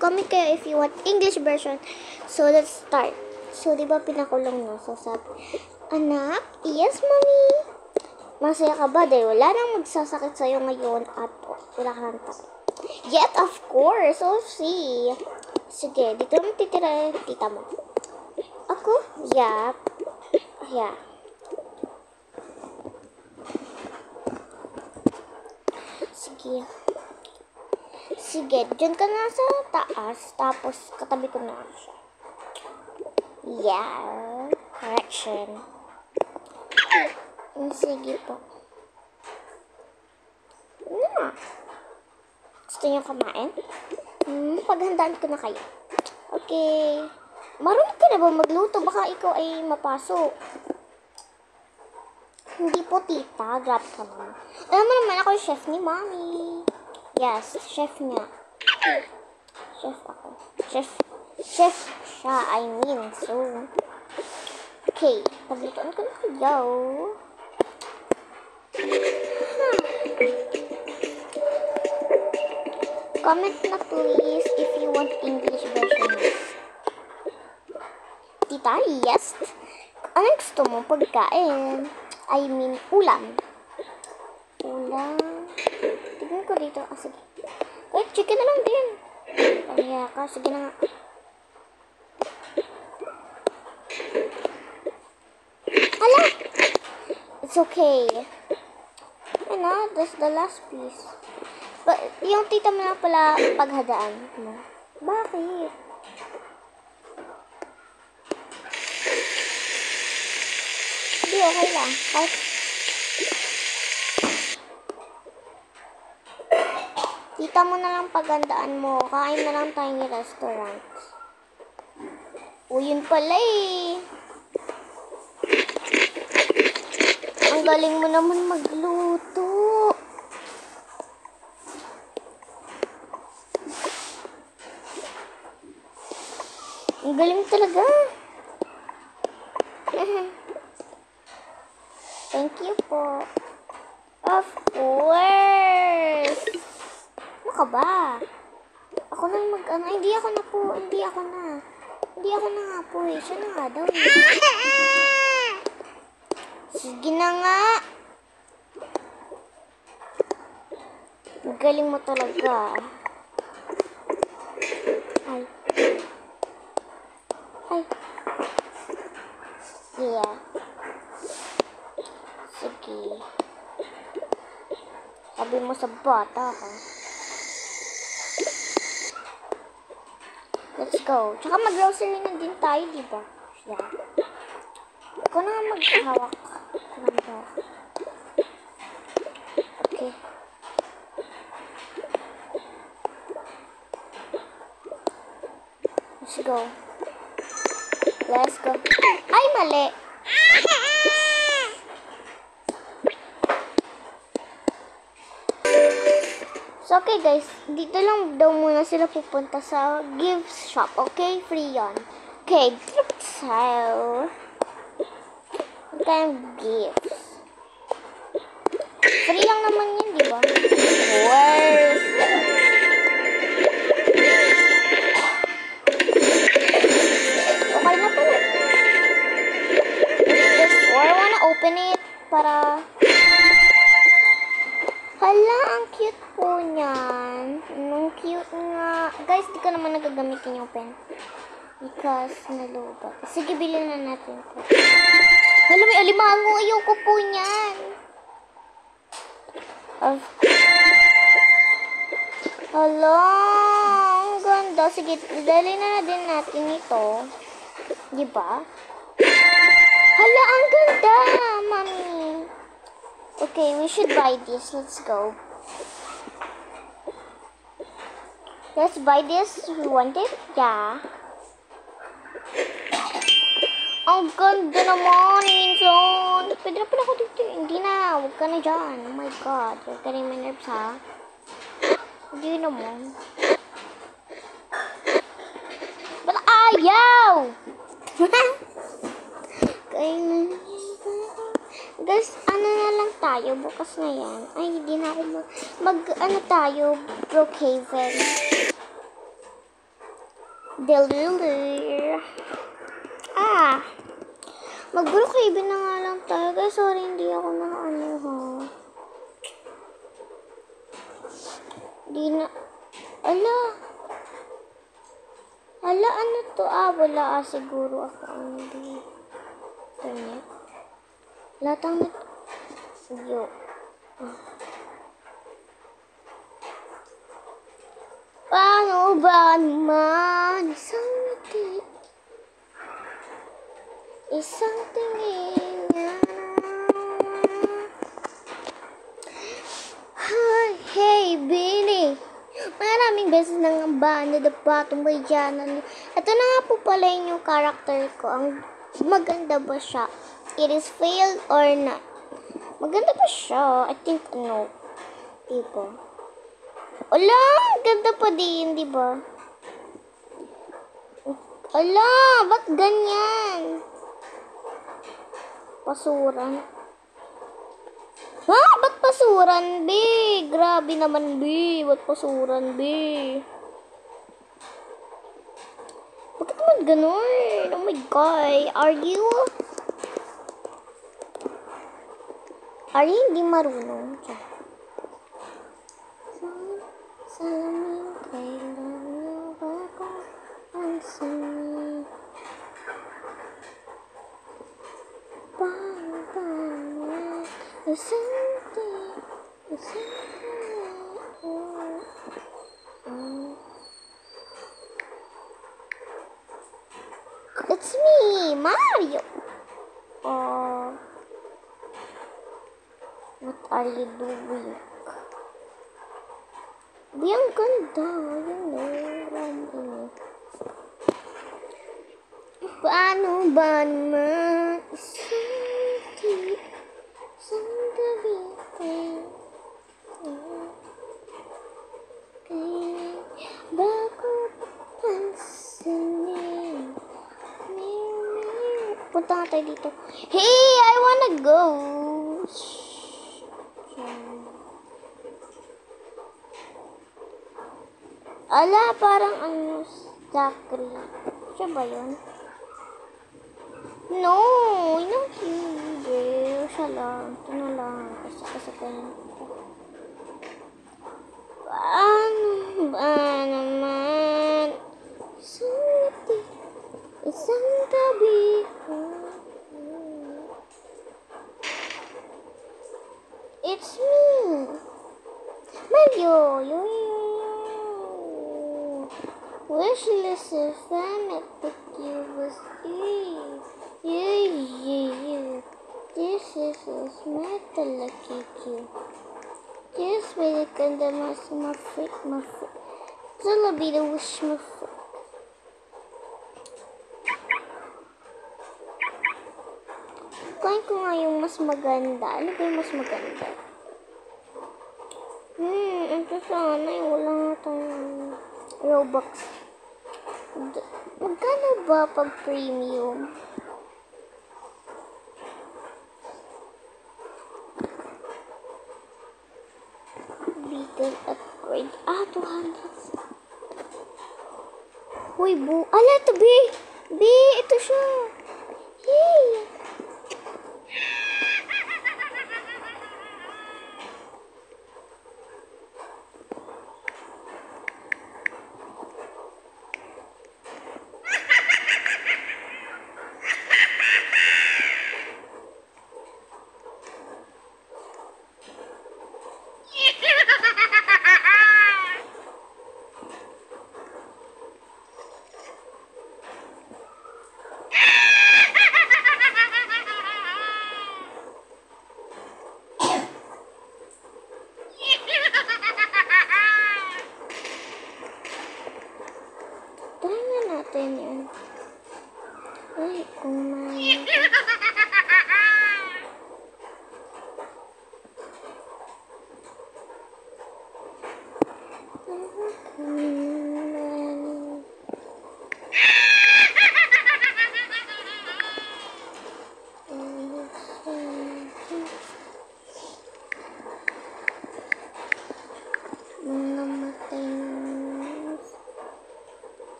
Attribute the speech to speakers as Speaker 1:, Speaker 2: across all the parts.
Speaker 1: Comment kayo if you want English version. So, let's start. So, di ba pinakulong na? So, sabi, anak, yes, mommy. Masaya ka ba? Dahil wala nang magsasakit sa'yo ngayon at wala ka nang takot. Yet, of course. So, see. Sige, dito mo titira tita mo. Ako? Yeah. Yeah. Sige. Sige, dyan ka na sa taas. Tapos, katabi ko na siya. Yeah. Correction. Sige po. Na. Gusto niyo kumain? Paghandaan ko na kayo. Okay. Marunong ka na ba magluto? Baka ikaw ay mapasok. Hindi po, tita. Grab ka naman. Alam mo naman, ako yung chef ni mommy. Yes, chef niya. Chef ako. Chef siya, I mean. So, okay. Paglutoan ko na kayo. Comment na please if you want English version. Tita, yes. Anong gusto mo pagkain? I mean, ulam. Ulam. Tignan ko dito. Sige. Wait, chicken na lang din. Kaya ka. Sige na nga. Hala! It's okay. Ano? That's the last piece. But, yung tita mo na pala paghadaan mo. Bakit? Hindi, okay lang. Kahit tita mo na lang paghandaan mo. Kain na lang tayo ng restaurant. O, yun pala eh. Ang galing mo naman magluto. Ang galing talaga. Thank you po. Of course. Ano ka ba? Ako na mag-ano. Hindi ako na po. Hindi ako na nga po eh. Siya na nga daw eh. Sige na nga. Ang galing mo talaga. Ay. Ay. Yeah. Sige. Sabi mo sa bata ka. Let's go. Tsaka mag-grocery na din tayo, di ba? Yeah. Ako na nga maghahawak. Okay. Let's go. Let's go. Ay, mali. So, okay guys. Dito lang daw muna sila pupunta sa gifts shop. Okay? Free yon. Okay. So, what kind of gifts? Free lang naman yun, di ba? Worst. Okay na pala. Or I wanna open it para... Hala, ang cute po niyan. Ang cute nga. Guys, di ko naman nagagamitin yung pen. Because nalubat. Sige, bilhin na natin po. Hala, may alimango. Ayoko po niyan. Hala, ang ganda. Sige, dali na din natin ito. Diba? Hala, ang ganda, mami. Okay, we should buy this. Let's go. Let's buy this. You want it? Yeah. Ang ganda naman, Inson. Pwede na pala ako dito. Hindi na. Huwag ka na dyan. Oh my God. Huwag ka rin my nerves, ha? Hindi naman. Ba't ayaw? Guys, ano na lang tayo. Bukas na yan. Ay, hindi na ako ano tayo. Brookhaven. Delulu. Ah! Mag-Brookhaven na nga lang tayo. Guys, sorry, hindi ako na ano, ha. Di na... Ala! Ala, ano to? Ah, wala. Siguro ako ang hindi. Internet. Latang net. Yo. Paano ba naman isang ngiti? Isang tingin na. Hey, Billy! Maraming beses nang banda na patong may dyanan. Ito na nga po pala yung character ko. Ang maganda ba siya? It is failed or not? Maganda ba siya? I think no. Tipo. Ala! Ganda pa din, di ba? Ala! Ba't ganyan? Pasuran. Ha? Ba't pasuran, B? Grabe naman, B. Ba't pasuran, B? Bakit naman ganun? Oh my God. Are you hindi marunong? Salamin, kailan niyo ba akong pansinin? Paano isang It's me, Mario. Oh, what are you doing? Di, ang ganda. Yun eh. Paano ba naman isang gabi bago pansinin. Punta nga tayo dito. Hey, I wanna go. Ala, parang ano, Zachary. Siya ba yun? No, hindi. Siya lang. Ito na lang. Kasi ganyan. Paano ba naman isang gabi it's me, Mario. Wishless if fanatic you was you. This is a metal lucky you. Just wait ganda mas ma-freak. It'll be the wish ma-freak. Kain ko nga yung mas maganda. Ano ba yung mas maganda? Ito sana yung wala nga tayong Robux. Magkano ba pag premium? Beagle upgrade. 200. Uy, ala, ito, B! Ito siya. Yay! natin yun. Ay, kumain.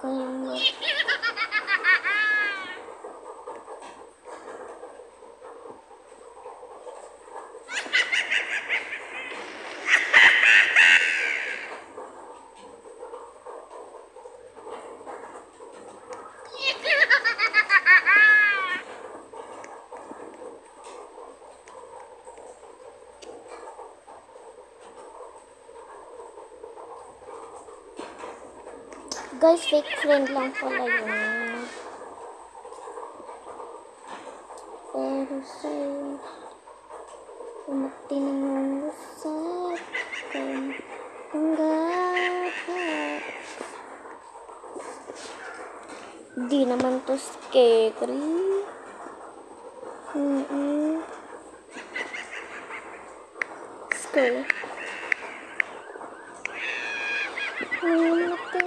Speaker 1: Kaya guys, fake friend lang pala yun. Pero sa'yo, umati ng usap kung hanggat di naman to scary. Scary. Umati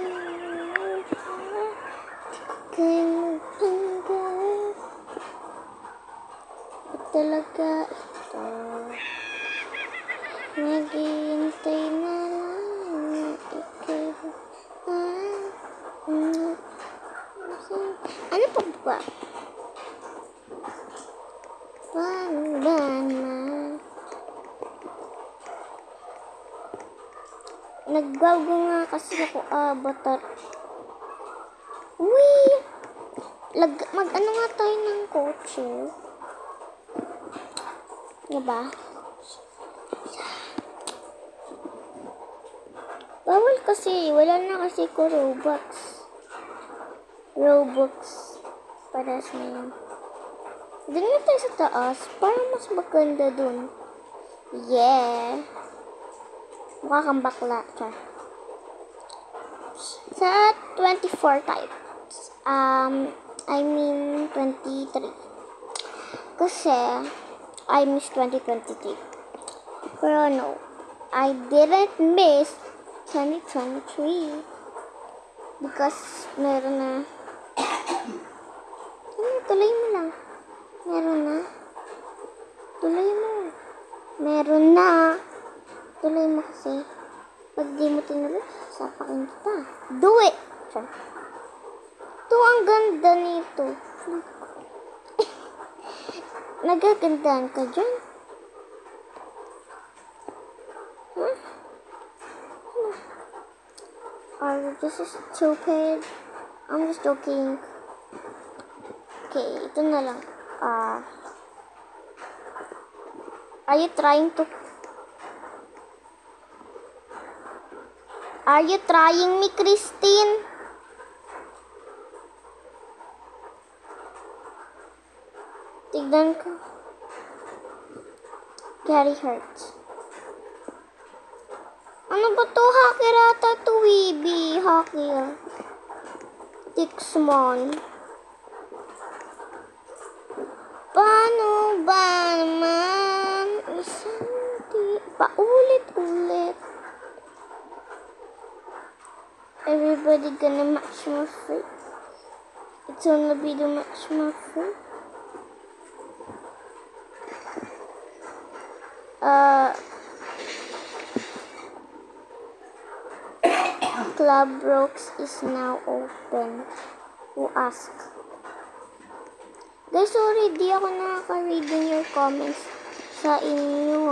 Speaker 1: kayong hanggat at talaga ito naghihintay na lang ikaw. Ano pa ba? Paano ba naman? Nagbago nga kasi ako avatar. Uy! Mag-ano nga tayo ng kotse. Diba? Bawal kasi. Wala na kasi ko Robux. Paras na yun. Doon na tayo sa taas. Para mas maganda dun. Yeah. Mukha kang bakla. Sa 24 types. I mean 23. Kasi, I miss 2023. Pero no, I didn't miss 2023. Because, meron na. Tuloy mo lang. Meron na. Tuloy mo. Meron na. Tuloy mo kasi. Pag di mo tinuloy, sapakin kita. Do it! Ito, ang ganda nito. Nagagandaan ka dyan? Huh? This is stupid. I'm just joking. Okay, ito na lang. Are you trying me, Christine? Tignan ko. Gary Hurts. Ano ba to? Hacker ata to, Weeby. Hacker. Tixmon. Paano ba naman? Paulit-ulit. Everybody gonna match my free. It's gonna be the match my free. Club Brooks is now open. Who asked? Guys, sorry, di ako nakaka-read in your comments sa inyo,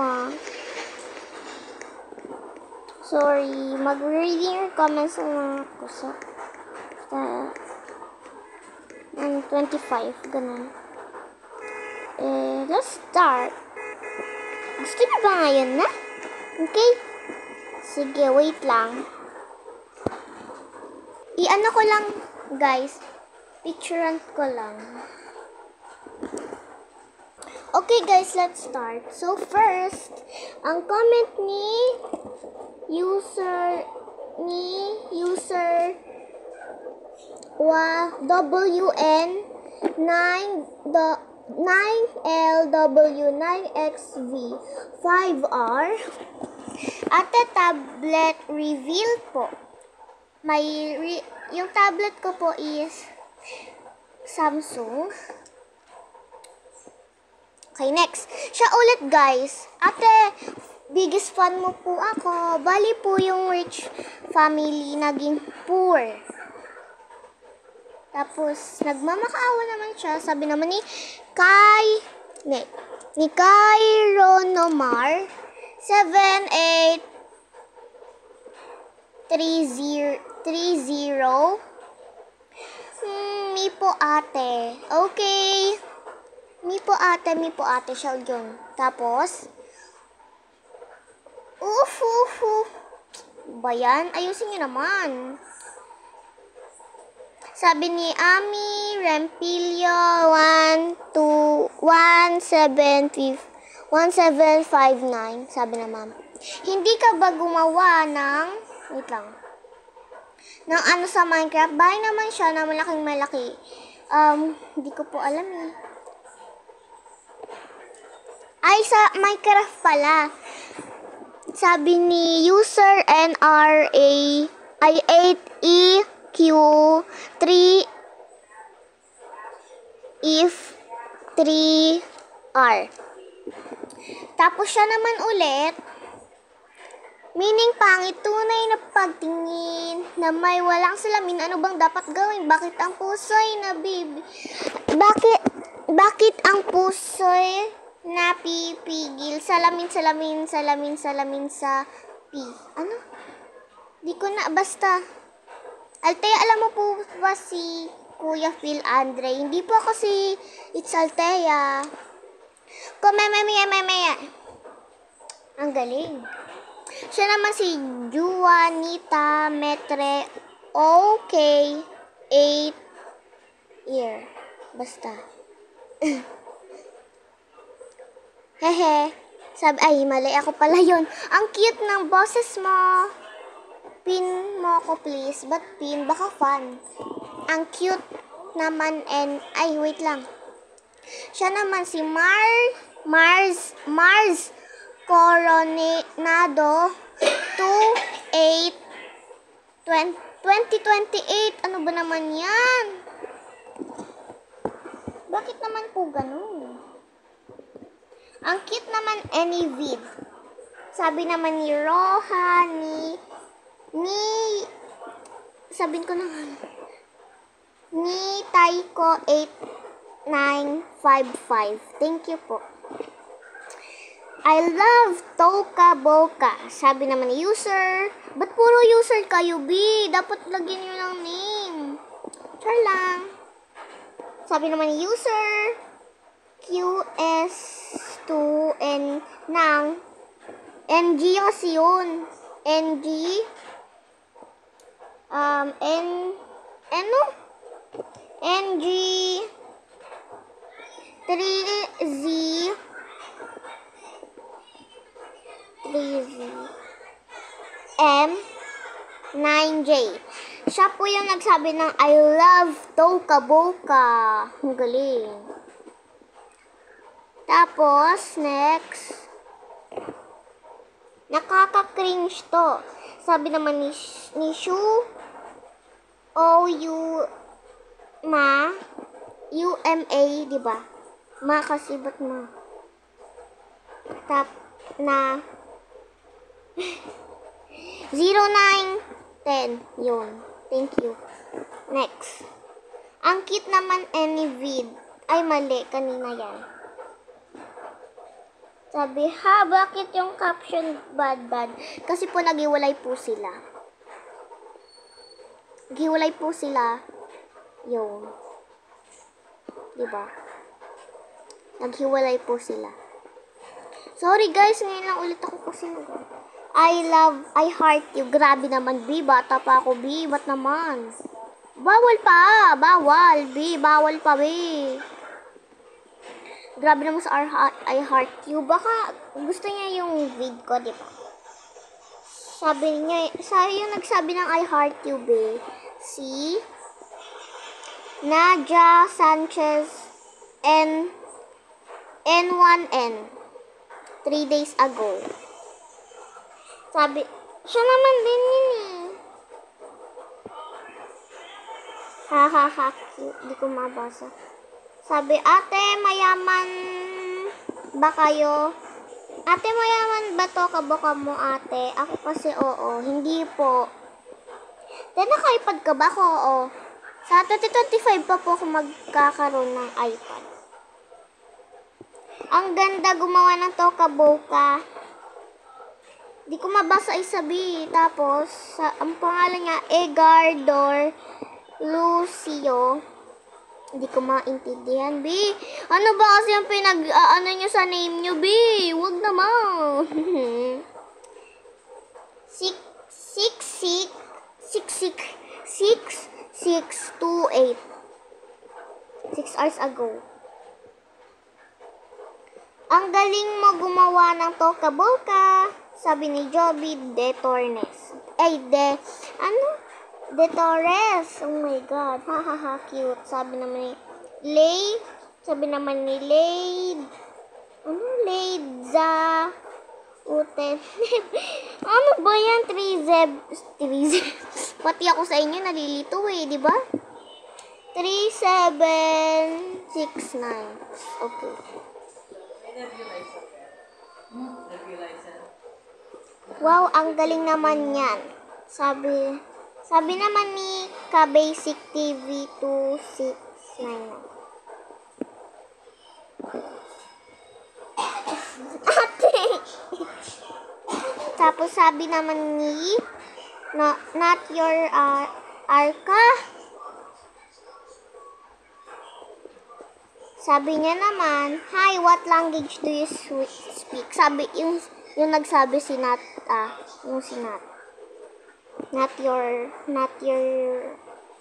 Speaker 1: Sorry, mag-reading your comments na ako sa 25, ganun. Let's start. Gusto niyo ba ngayon na? Okay? Sige, wait lang. I-ano ko lang, guys. Picturean ko lang. Okay, guys, let's start. So, first, ang comment ni user WN9LW9XV5R at the tablet reveal po. Yung tablet ko po is Samsung. Okay, next. Siya ulit, guys. Ate, biggest fan mo po ako. Bali po yung rich family naging poor. Tapos, nagmamakaawa naman siya. Sabi naman ni Kaironomar 7830. Mi po ate. Okay. Mi po ate siya yun. Tapos, Bayan, ayusin niyo naman. Sabi ni Ami Rempilio 1759. Sabi na ma'am. Hindi ka ba gumawa ng, wait lang, ng ano sa Minecraft? Bahay naman siya na malaking malaki. Hindi ko po alam eh. Ay, sa Minecraft pala. Sabi ni user NRA ay 8EQ3 if 3R. Tapos siya naman ulit, meaning pangit, tunay na pagtingin na may walang salamin. Ano bang dapat gawin? Bakit ang puso'y nabibi? Bakit ang puso'y napipigil? Salamin sa P. Ano? Di ko na, basta. Altea, alam mo po ba si Kuya Phil Andre? Hindi po ako si It's Altea. Kumemememememem. Ang galing. Siya naman si Juanita Metre. Okay. 8 year. Basta. Hehe. Sabi, ay, mali ako pala yun. Ang cute ng boses mo. Pin mo ako, please. Ba't pin? Baka fun. Ang cute naman and, ay, wait lang. Siya naman si Mars Coronado 2028. Ano ba naman yan? Bakit naman po ganun? Ang cute naman any vid. Sabi naman ni Roha, sabihin ko naman, ni Taiko 8955. Thank you po. I love Toka Boka. Sabi naman ni user, ba't puro user kayo, B? Dapat lagyan nyo ng name. Char lang. Sabi naman ni user, QS2N ng NG kasi yun. NG NG 3Z M 9J. Siya po yung nagsabi ng I love Toka Boka. Ang galing. Tapos, next. Nakaka-cringe to. Sabi naman ni Shu UMA, diba? Ma kasi ba't ma? Tap na 0910. Yun. Thank you. Next. Ang cute naman any vid. Ay, mali. Kanina yan. Sabi, bakit yung caption bad? Kasi po naghiwalay po sila. Yun. Diba? Naghiwalay po sila. Sorry guys, ngayon lang ulit ako kasi I heart you. Grabe naman, B. Bata pa ako, B. Ba't naman? Bawal pa. Bawal, B. Bawal pa, B. Grabe naman sa I heart you. Baka gusto niya yung vid ko, di ba? Sabi yung nagsabi ng I heart you, B. Si Nadia Sanchez N1N 3 days ago. Sabi, siya naman din yun eh. Cute. Di ko mabasa. Sabi, ate, mayaman ba kayo? Ate, mayaman ba to kaboka mo, ate? Ako kasi, oo. Hindi po. Then, naka-iPad ka ba? Oo. Sa 2025 pa po ako magkakaroon ng iPad. Ang ganda gumawa ng Toka Boca. Di ko mabasa isabi. Tapos, ang pangalan niya, Edgar Lucio. Hindi ko maintindihan, B. Ano ba kasi yung ano nyo sa name nyo, B? Huwag naman. 6628. 6 hours ago. Ang galing mo gumawa ng Toka Boca, sabi ni Joby De Torres. De Torres. Oh my God. Hahaha, cute. Sabi naman ni Leidza Uten. Ano ba yan? 3 Pati ako sa inyo nalilito di ba? 3769. Okay. Wow, ang galing naman yan. Sabi naman ni Ka-Basic TV 269. Tapos sabi naman ni not your Arca. Sabi niya naman, hi, what language do you speak? Sabi, yung nagsabi si Nat, yung si Nat. Not your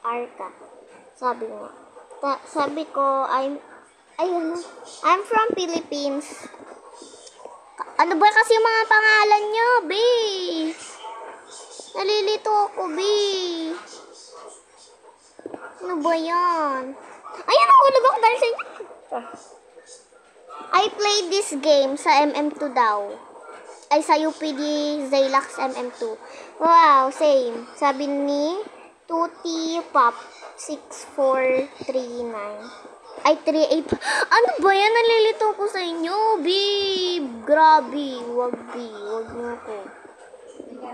Speaker 1: Arca. Sabi niya. Sabi ko, I'm from Philippines. Ano ba kasi yung mga pangalan niyo, B? Nalilito ako, B. Ano ba yan? Ayan, nahulog ako dahil sa inyo. I played this game sa MM2 daw. Ay, sa UPD Zaylax MM2. Wow, same. Sabi ni Tuti Pop 6439. Ay, 38. Ano ba yan? Nalilito ko sa inyo, B. Grabe. Wag, B. Wag mo ako.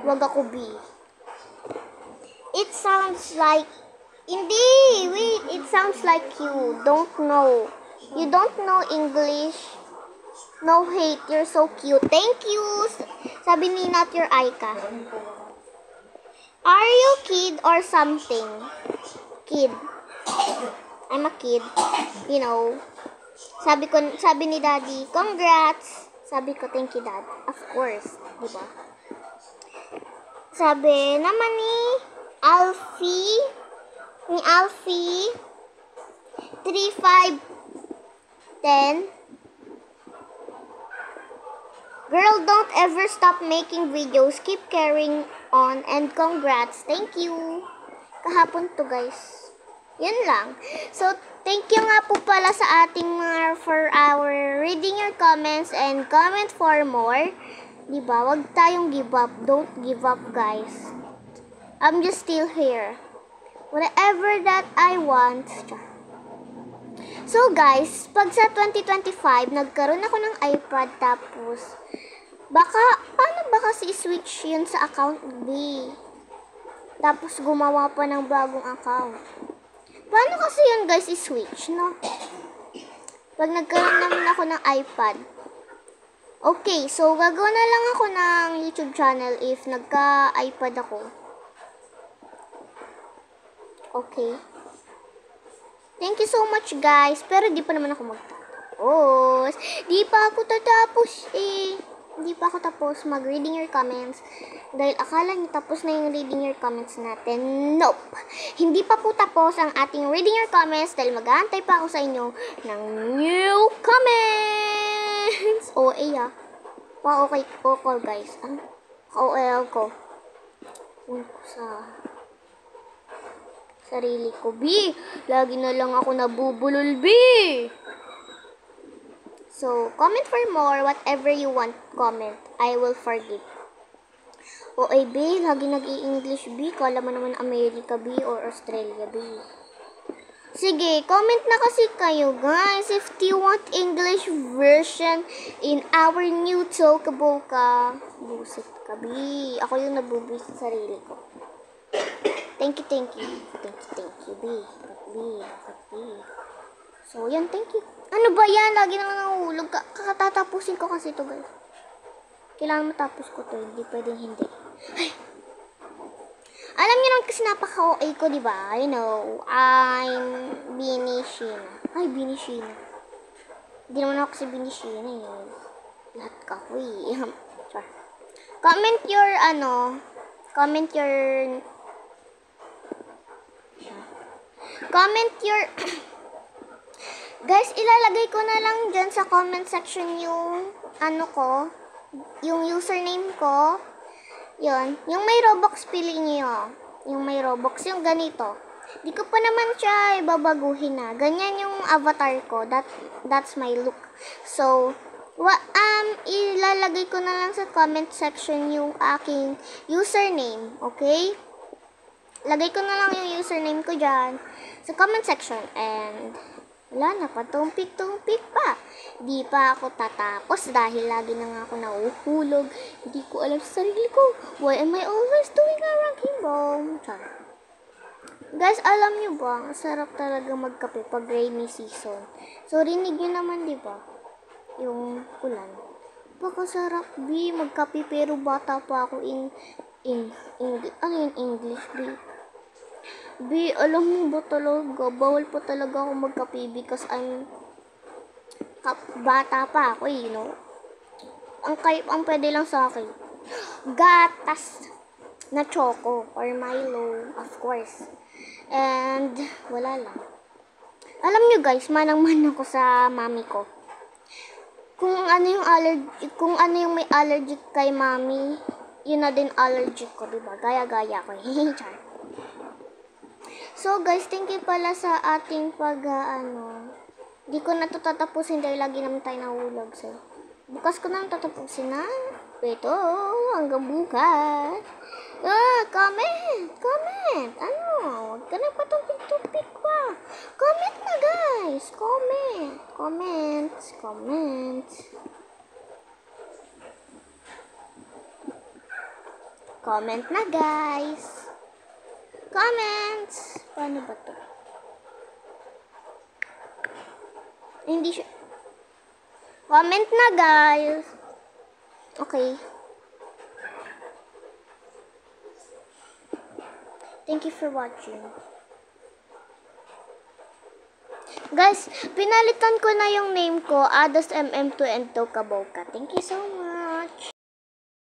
Speaker 1: Wag ako, B. It sounds like... Hindi. Wait. It sounds like you don't know. You don't know English. No hate. You're so cute. Thank you. Sabi ni Not Your Aika. Are you kid or something? Kid. I'm a kid. You know. Sabi ni Daddy, congrats. Sabi ko, thank you, Dad. Of course. Diba? Sabi naman ni Alfie 3510. Girl, don't ever stop making videos. Keep carrying on and congrats. Thank you. Kahapon to, guys. Yun lang. So, thank you nga po pala sa ating for our reading your comments and comment for more. Diba? Wag tayong give up. Don't give up, guys. I'm just still here. Whatever that I want. So, guys, pag sa 2025, nagkaroon ako ng iPad tapos, paano ba kasi switch yun sa account B? Tapos, gumawa pa ng bagong account. Paano kasi yun, guys, i-switch, no? Pag nagkaroon naman ako ng iPad. Okay, so, gagawa na lang ako ng YouTube channel if nagka-iPad ako. Okay. Thank you so much, guys. Pero di pa naman ako magtatapos. Di pa ako tapos mag-reading your comments. Dahil akala niyo tapos na yung reading your comments natin. Nope. Hindi pa po tapos ang ating reading your comments dahil mag-aantay pa ako sa inyo ng new comments. Okay guys. Ano? OL ko. Sa sarili ko, B. Lagi na lang ako nabubulol, B. So, comment for more. Whatever you want, comment. I will forgive. B. Lagi nag-i-English, B. Kala mo naman America, B. Or Australia, B. Sige, comment na kasi kayo, guys. If you want English version in our new Toka Boca. Busit ka, B. Ako yung nabubusit sa sarili ko. Thank you, thank you. Thank you, B. B. So, yan, thank you. Ano ba yan? Lagi na nanguhulog. Kakatatapusin ko kasi ito, guys. Kailangan matapos ko to. Hindi pwedeng hindi. Ay. Alam niyo naman kasi napaka-OA ko, di ba? You know, I'm Binishina. Ay, Binishina. Hindi naman ako kasi Binishina eh. Lahat ka ko eh. Sorry. Comment your, guys, ilalagay ko na lang dyan sa comment section yung, yung username ko. Yun. Yung may Robux, pili niyo. Yung may Robux, yung ganito. Di ko pa naman siya ibabaguhin na. Ganyan yung avatar ko. That's my look. So, ilalagay ko na lang sa comment section yung aking username. Okay? Lagay ko na lang yung username ko dyan sa comment section. And, wala na, patumpik-tumpik pa. Di pa ako tatapos dahil lagi na nga ako nauhulog. Hindi ko alam sa sarili ko. Why am I always doing a ranking bomb? Guys, alam nyo ba, ang sarap talaga magkape pag rainy season. So, rinig nyo naman, di ba? Yung ulan. Pakasarap, B, magkape pero bata pa ako ano yung English, B? B, alam mo ba talaga, bawal pa talaga ako magkape because bata pa ako, you know. Ang pwede lang sa akin, gatas na choco or Milo, of course. And, wala lang. Alam nyo guys, manang-man ako sa mami ko. Kung ano yung may allergic kay mami, yun na din allergic ko, diba? Gaya-gaya ko. Char. So guys, thank you pala sa ating di ko na to tatapusin dahil lagi naman tayo nahulog. So, bukas ko na tatapusin na. Ito, hanggang bukas. Comment. Huwag ka na patumpik-tumpik pa. Comment na guys. Comment. Comment na guys. Comments. Paano ba to? Hindi siya. Comment na guys. Okay. Thank you for watching. Guys, pinalitan ko na yung name ko, Ados MM2 and Tokaboka. Thank you so much.